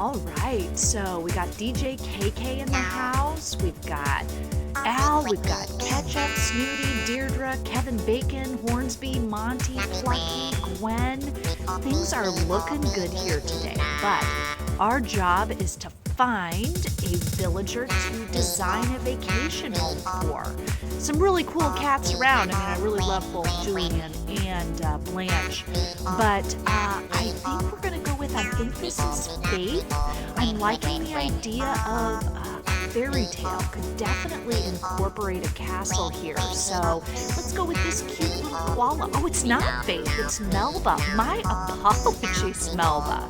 All right, so we got DJ KK in the house. We've got Al, we've got Ketchup, Snooty, Deirdre, Kevin Bacon, Hornsby, Monty, Plucky, Gwen. Things are looking good here today, but our job is to find a villager to design a vacation home for. Some really cool cats around. I mean, I really love both Julian and Blanche, but I think we're going to go with, I think this is Faith. I'm liking the idea of fairy tale. Could definitely incorporate a castle here. So let's go with this cute little koala. Oh, it's not Faith, it's Melba. My apologies, Melba.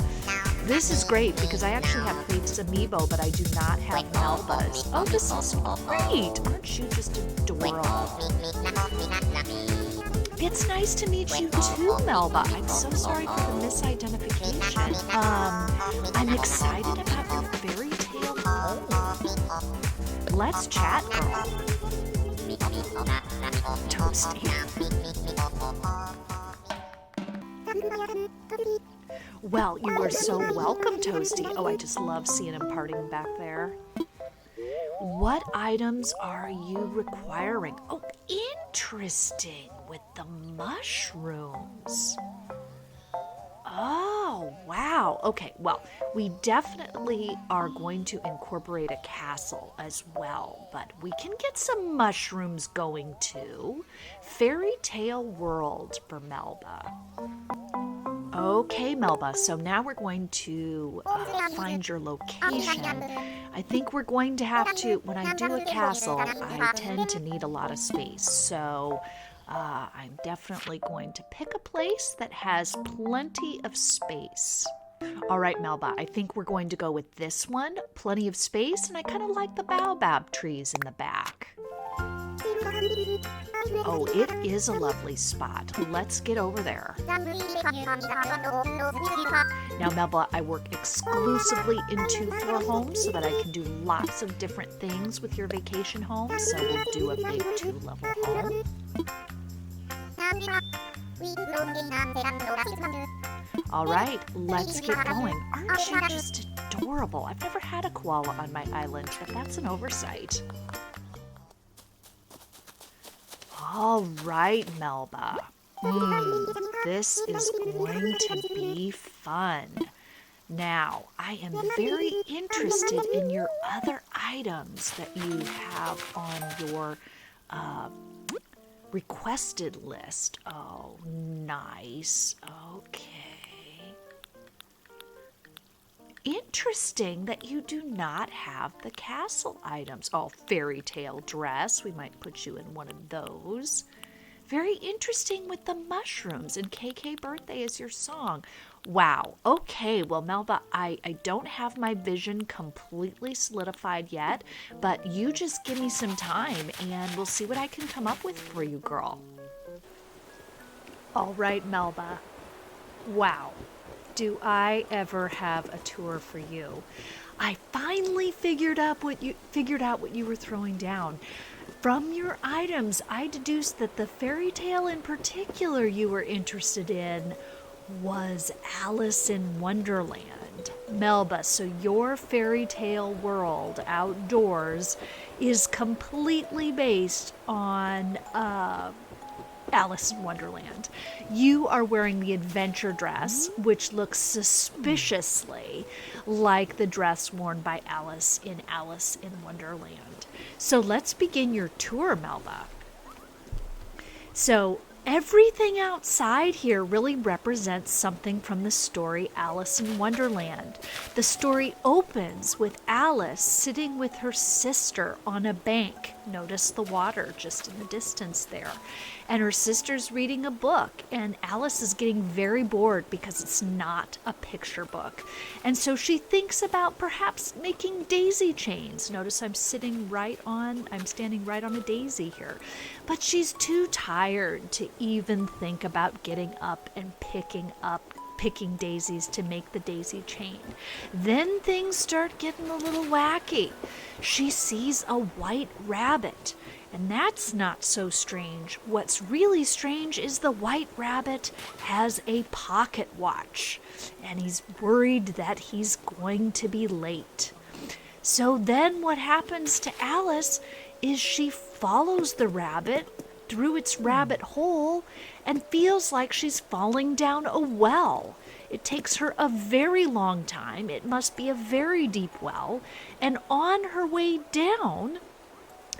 This is great because I actually have Faith's amiibo, but I do not have Melba's. Oh, this is great. Aren't you just adorable? It's nice to meet you too, Melba. I'm so sorry for the misidentification. I'm excited about your fairy tale home. Let's chat, girl. Toasty. Well, you are so welcome, Toasty. Oh, I just love seeing him partying back there. What items are you requiring? Oh, interesting, with the mushrooms. Oh, wow. Okay, well, we definitely are going to incorporate a castle as well, but we can get some mushrooms going too. Fairy tale world for Melba. Okay, Melba, so now we're going to find your location. I think we're going to have to, when I do a castle, I tend to need a lot of space. So I'm definitely going to pick a place that has plenty of space. All right, Melba, I think we're going to go with this one. Plenty of space, and I kind of like the baobab trees in the back. Oh, it is a lovely spot. Let's get over there. Now, Melba, I work exclusively in 2-floor homes so that I can do lots of different things with your vacation home. So we'll do a big 2-level home. All right, let's get going. Aren't you just adorable? I've never had a koala on my island, but that's an oversight. All right, Melba. This is going to be fun. Now, I am very interested in your other items that you have on your requested list. Oh, nice. Okay. Interesting that you do not have the castle items. Oh, fairy tale dress. We might put you in one of those. Very interesting with the mushrooms, and KK Birthday is your song. Wow. Okay, well, Melba, I don't have my vision completely solidified yet, but you just give me some time, and we'll see what I can come up with for you, girl. All right, Melba. Wow. Do I ever have a tour for you? I finally figured out what you were throwing down. From your items, I deduced that the fairy tale in particular you were interested in was Alice in Wonderland. Melba, so your fairy tale world outdoors is completely based on Alice in Wonderland. You are wearing the adventure dress, which looks suspiciously like the dress worn by Alice in Wonderland. So let's begin your tour, Melba. So everything outside here really represents something from the story Alice in Wonderland. The story opens with Alice sitting with her sister on a bank. Notice the water just in the distance there. And her sister's reading a book, and Alice is getting very bored because it's not a picture book. And so she thinks about perhaps making daisy chains. Notice I'm standing right on a daisy here. But she's too tired to even think about getting up and picking daisies to make the daisy chain. Then things start getting a little wacky. She sees a white rabbit, And that's not so strange. What's really strange is the White Rabbit has a pocket watch, and he's worried that he's going to be late. So then what happens to Alice is she follows the rabbit through its rabbit hole and feels like she's falling down a well. It takes her a very long time. It must be a very deep well. And on her way down,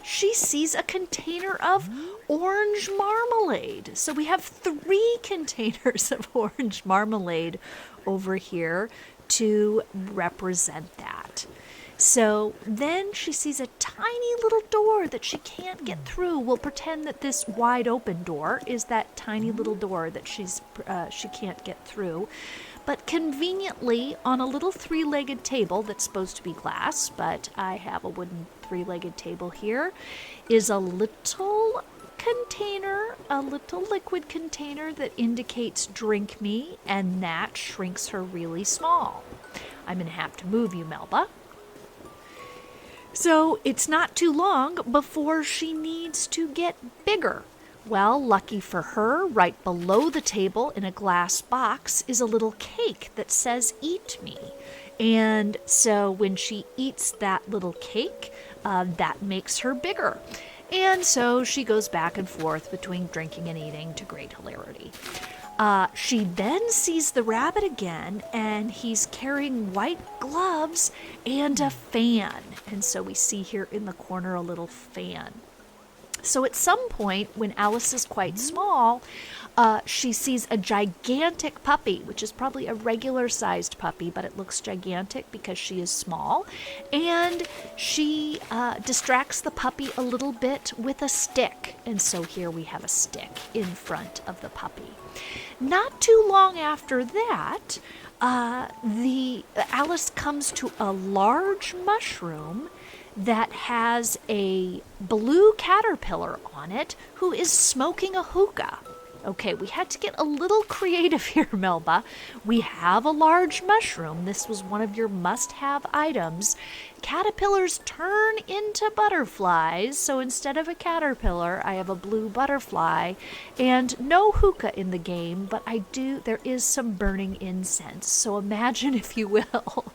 she sees a container of orange marmalade. So we have 3 containers of orange marmalade over here to represent that. So then she sees a tiny little door that she can't get through. We'll pretend that this wide open door is that tiny little door that she can't get through. But conveniently, on a little 3-legged table that's supposed to be glass, but I have a wooden 3-legged table here, is a little container, a little liquid container that indicates drink me, and that shrinks her really small. I'm going to have to move you, Melba. So it's not too long before she needs to get bigger. Well, lucky for her, right below the table in a glass box is a little cake that says "Eat Me." And so when she eats that little cake, that makes her bigger. And so she goes back and forth between drinking and eating to great hilarity. She then sees the rabbit again, and he's carrying white gloves and a fan. And so we see here in the corner a little fan. So at some point, when Alice is quite small, she sees a gigantic puppy, which is probably a regular-sized puppy, but it looks gigantic because she is small. And she distracts the puppy a little bit with a stick. And so here we have a stick in front of the puppy. Not too long after that, Alice comes to a large mushroom that has a blue caterpillar on it who is smoking a hookah. Okay, we had to get a little creative here, Melba. We have a large mushroom. This was one of your must-have items. Caterpillars turn into butterflies, so instead of a caterpillar, I have a blue butterfly. And no hookah in the game, but there is some burning incense. So imagine, if you will,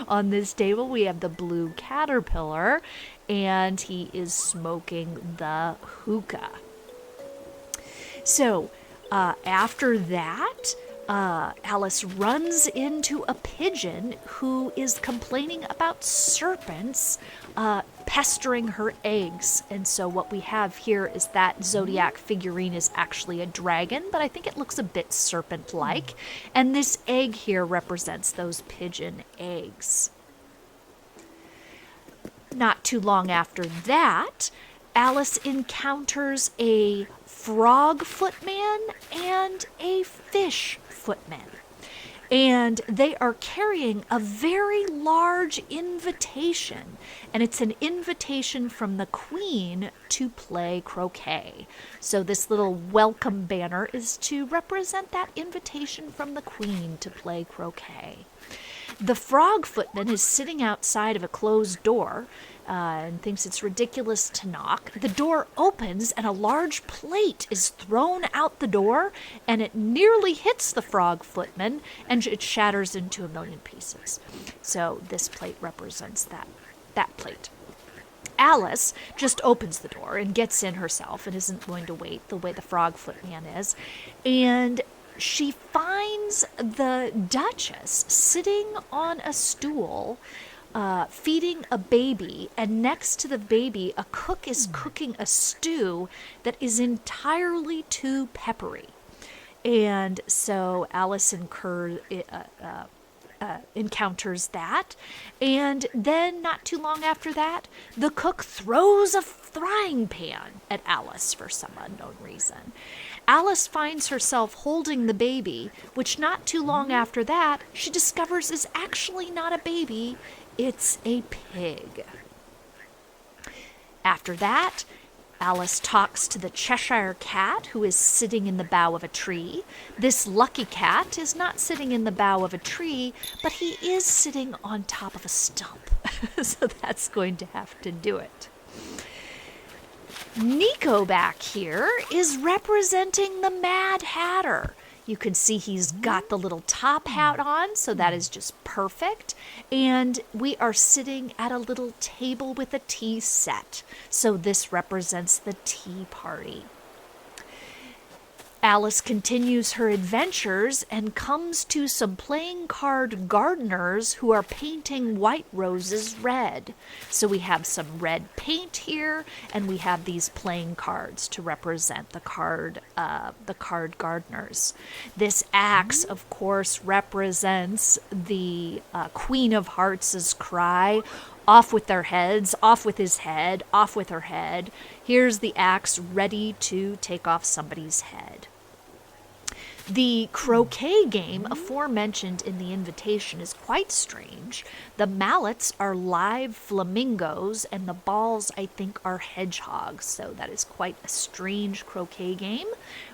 on this table we have the blue caterpillar, and he is smoking the hookah. So, after that, Alice runs into a pigeon who is complaining about serpents pestering her eggs. And so what we have here is that zodiac figurine is actually a dragon, but I think it looks a bit serpent-like. And this egg here represents those pigeon eggs. Not too long after that, Alice encounters a frog footman and a fish footman. And they are carrying a very large invitation. And it's an invitation from the Queen to play croquet. So this little welcome banner is to represent that invitation from the Queen to play croquet. The frog footman is sitting outside of a closed door and thinks it's ridiculous to knock. The door opens and a large plate is thrown out the door, and it nearly hits the frog footman, and it shatters into a million pieces. So this plate represents that plate. Alice just opens the door and gets in herself and isn't going to wait the way the frog footman is. And she finds the Duchess sitting on a stool feeding a baby, and next to the baby, a cook is cooking a stew that is entirely too peppery. And so Alice encounters that, and then not too long after that, the cook throws a frying pan at Alice for some unknown reason. Alice finds herself holding the baby, which not too long after that, she discovers is actually not a baby, it's a pig. After that, Alice talks to the Cheshire Cat, who is sitting in the bough of a tree. This lucky cat is not sitting in the bough of a tree, but he is sitting on top of a stump. So that's going to have to do it. Nico back here is representing the Mad Hatter. You can see he's got the little top hat on, so that is just perfect. And we are sitting at a little table with a tea set. So this represents the tea party. Alice continues her adventures and comes to some playing card gardeners who are painting white roses red. So we have some red paint here, and we have these playing cards to represent the card gardeners. This axe, of course, represents the Queen of Hearts' cry. Off with their heads, off with his head, off with her head. Here's the axe ready to take off somebody's head. The croquet game aforementioned in the invitation is quite strange. The mallets are live flamingos, and the balls, I think, are hedgehogs. So that is quite a strange croquet game.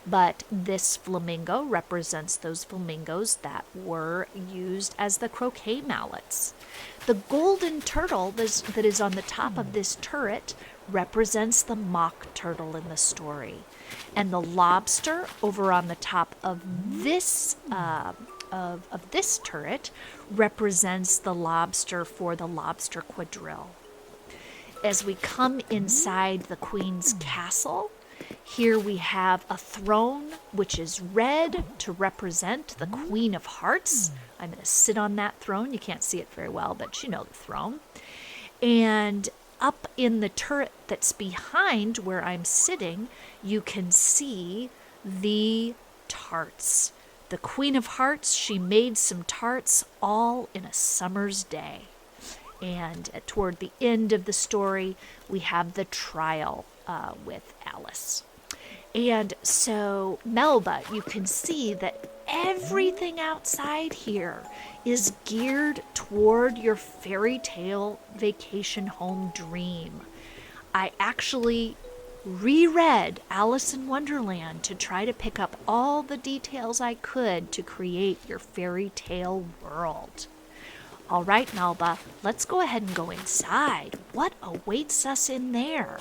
But this flamingo represents those flamingos that were used as the croquet mallets. The golden turtle that is on the top of this turret represents the mock turtle in the story. And the lobster over on the top of this this turret represents the lobster for the lobster quadrille. As we come inside the Queen's castle, here we have a throne which is red to represent the Queen of Hearts. I'm going to sit on that throne. You can't see it very well, but you know the throne. And up in the turret that's behind where I'm sitting, you can see the tarts. The Queen of Hearts, she made some tarts all in a summer's day. And toward the end of the story, we have the trial with Alice. And so, Melba, you can see that everything outside here is geared toward your fairy tale vacation home dream. I actually reread Alice in Wonderland to try to pick up all the details I could to create your fairy tale world. All right, Melba, let's go ahead and go inside. What awaits us in there?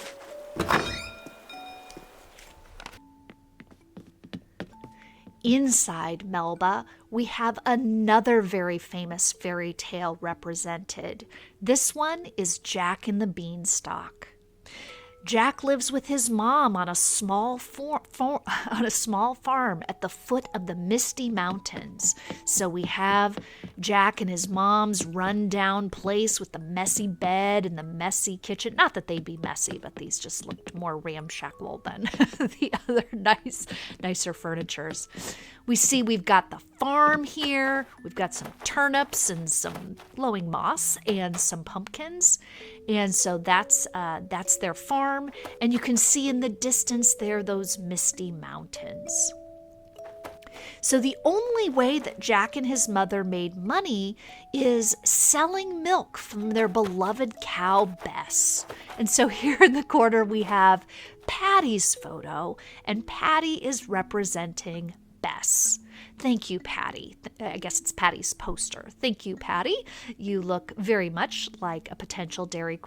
Inside Melba, we have another very famous fairy tale represented. This one is Jack and the Beanstalk. Jack lives with his mom on a small farm at the foot of the Misty Mountains. So we have Jack and his mom's run-down place with the messy bed and the messy kitchen. Not that they'd be messy, but these just looked more ramshackle than the other nicer furnitures. We see we've got the farm here. We've got some turnips and some blowing moss and some pumpkins. And so that's their farm. And you can see in the distance there those misty mountains. So the only way that Jack and his mother made money is selling milk from their beloved cow, Bess. And so here in the corner we have Patty's photo, and Patty is representing Bess. Thank you, Patty. I guess it's Patty's poster. Thank you, Patty. You look very much like a potential dairy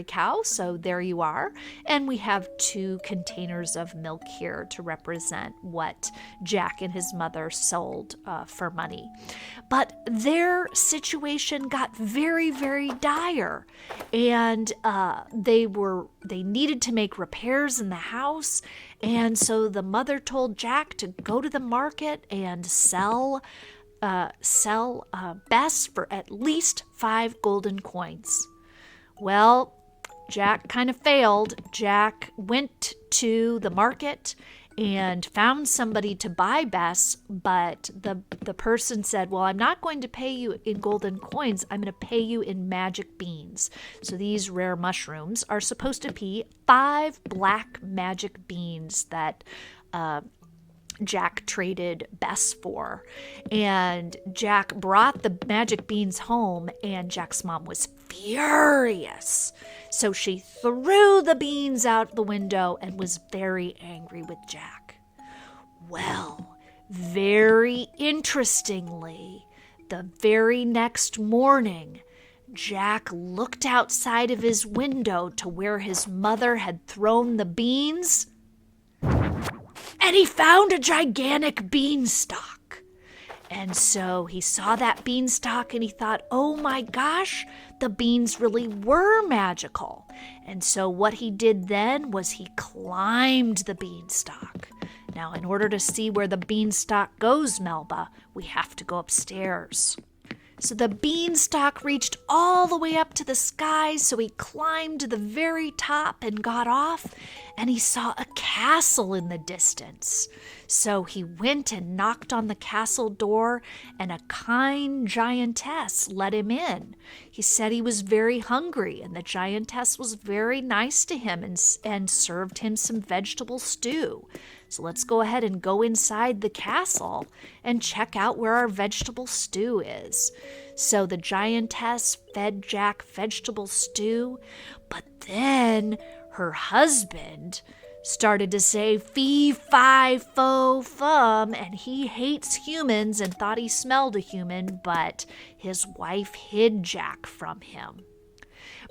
cow, so there you are. And we have 2 containers of milk here to represent what Jack and his mother sold for money. But their situation got very, very dire, and they needed to make repairs in the house. And so the mother told Jack to go to the market and sell Bess for at least 5 golden coins. Well, Jack kind of failed. Jack went to the market and found somebody to buy Bess, but the person said, well, I'm not going to pay you in golden coins. I'm going to pay you in magic beans. So these rare mushrooms are supposed to be 5 black magic beans that Jack traded Bess for. And Jack brought the magic beans home, and Jack's mom was furious. So she threw the beans out the window and was very angry with Jack. Well, very interestingly, the very next morning, Jack looked outside of his window to where his mother had thrown the beans, and he found a gigantic beanstalk. And so he saw that beanstalk and he thought, oh my gosh, the beans really were magical. And so what he did then was he climbed the beanstalk. Now, in order to see where the beanstalk goes, Melba, we have to go upstairs. So the beanstalk reached all the way up to the sky, so he climbed to the very top and got off, and he saw a castle in the distance. So he went and knocked on the castle door, and a kind giantess let him in. He said he was very hungry, and the giantess was very nice to him and served him some vegetable stew. So let's go ahead and go inside the castle and check out where our vegetable stew is. So the giantess fed Jack vegetable stew, but then her husband started to say fee, fi, fo, fum, and he hates humans and thought he smelled a human, but his wife hid Jack from him.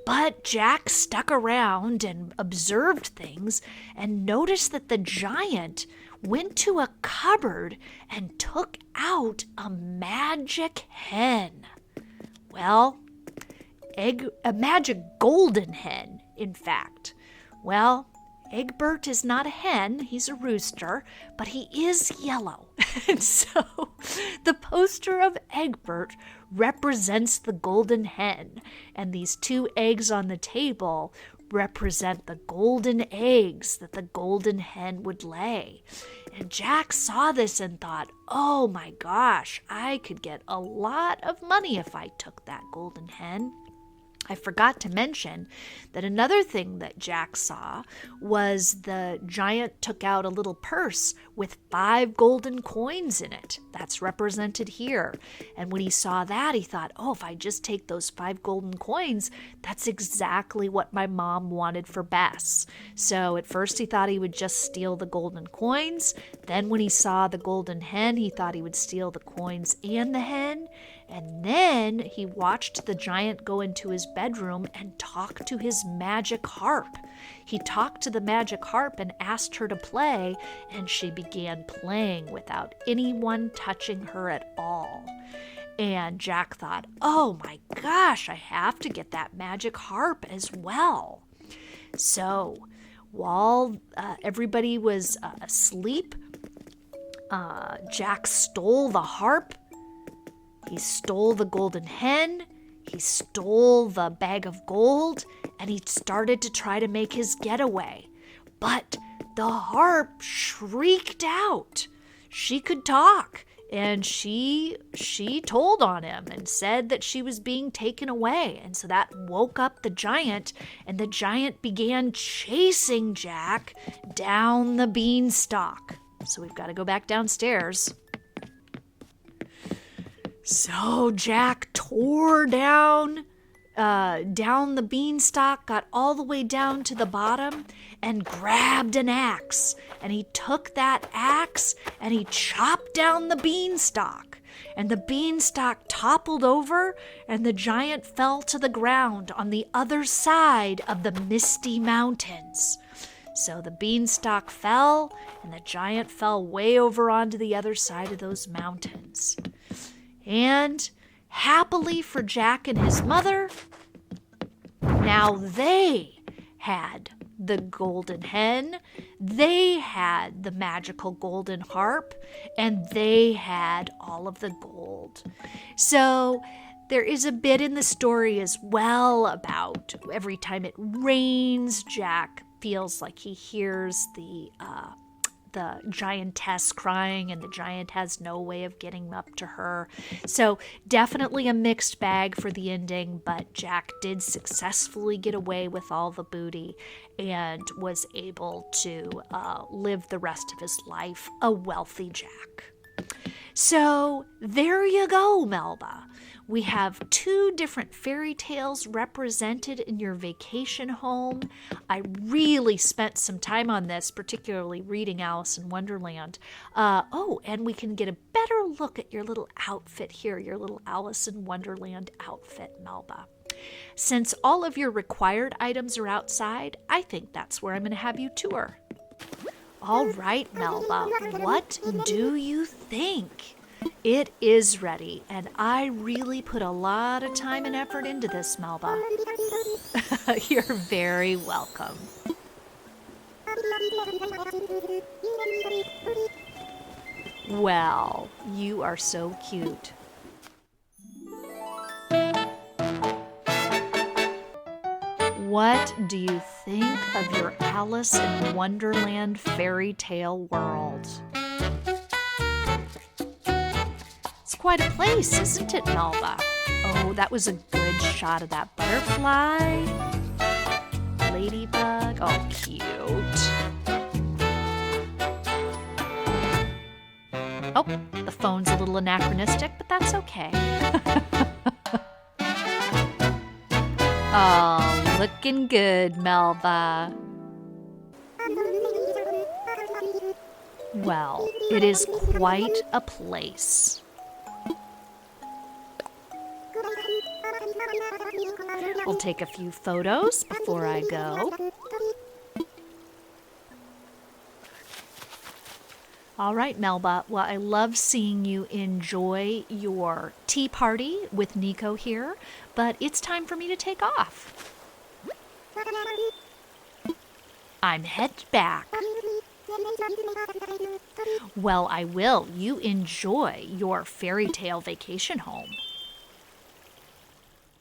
But Jack stuck around and observed things and noticed that the giant went to a cupboard and took out a magic hen. Well, a magic golden hen, in fact. Well, Egbert is not a hen, he's a rooster, but he is yellow. And so the poster of Egbert represents the golden hen, and these two eggs on the table represent the golden eggs that the golden hen would lay. And Jack saw this and thought, oh my gosh, I could get a lot of money if I took that golden hen. I forgot to mention that another thing that Jack saw was the giant took out a little purse with 5 golden coins in it. That's represented here. And when he saw that, he thought, oh, if I just take those 5 golden coins, that's exactly what my mom wanted for Bess. So at first he thought he would just steal the golden coins. Then when he saw the golden hen, he thought he would steal the coins and the hen. And then he watched the giant go into his bedroom and talk to his magic harp. He talked to the magic harp and asked her to play, and she began playing without anyone touching her at all. And Jack thought, oh my gosh, I have to get that magic harp as well. So while everybody was asleep, Jack stole the harp. He stole the golden hen, he stole the bag of gold, and he started to try to make his getaway. But the harp shrieked out. She could talk, and she told on him and said that she was being taken away. And so that woke up the giant, and the giant began chasing Jack down the beanstalk. So we've got to go back downstairs. So Jack tore down the beanstalk, got all the way down to the bottom, and grabbed an axe. And he took that axe and he chopped down the beanstalk. And the beanstalk toppled over, and the giant fell to the ground on the other side of the misty mountains. So the beanstalk fell, and the giant fell way over onto the other side of those mountains. And happily for Jack and his mother, now they had the golden hen, they had the magical golden harp, and they had all of the gold. So there is a bit in the story as well about every time it rains, Jack feels like he hears the giantess crying, and the giant has no way of getting up to her. So definitely a mixed bag for the ending, but Jack did successfully get away with all the booty and was able to live the rest of his life a wealthy Jack. So there you go, Melba. We have 2 different fairy tales represented in your vacation home. I really spent some time on this, particularly reading Alice in Wonderland. And we can get a better look at your little outfit here, your little Alice in Wonderland outfit, Melba. Since all of your required items are outside, I think that's where I'm going to have you tour. All right, Melba, what do you think? It is ready, and I really put a lot of time and effort into this, Melba. You're very welcome. Well, you are so cute. What do you think of your Alice in Wonderland fairy tale world? It's quite a place, isn't it, Melba? Oh, that was a good shot of that butterfly. Ladybug. Oh, cute. Oh, the phone's a little anachronistic, but that's okay. Oh, looking good, Melba. Well, it is quite a place. I'll take a few photos before I go. All right, Melba. Well, I love seeing you enjoy your tea party with Nico here, but it's time for me to take off. I'm headed back. Well, I will. You enjoy your fairy tale vacation home.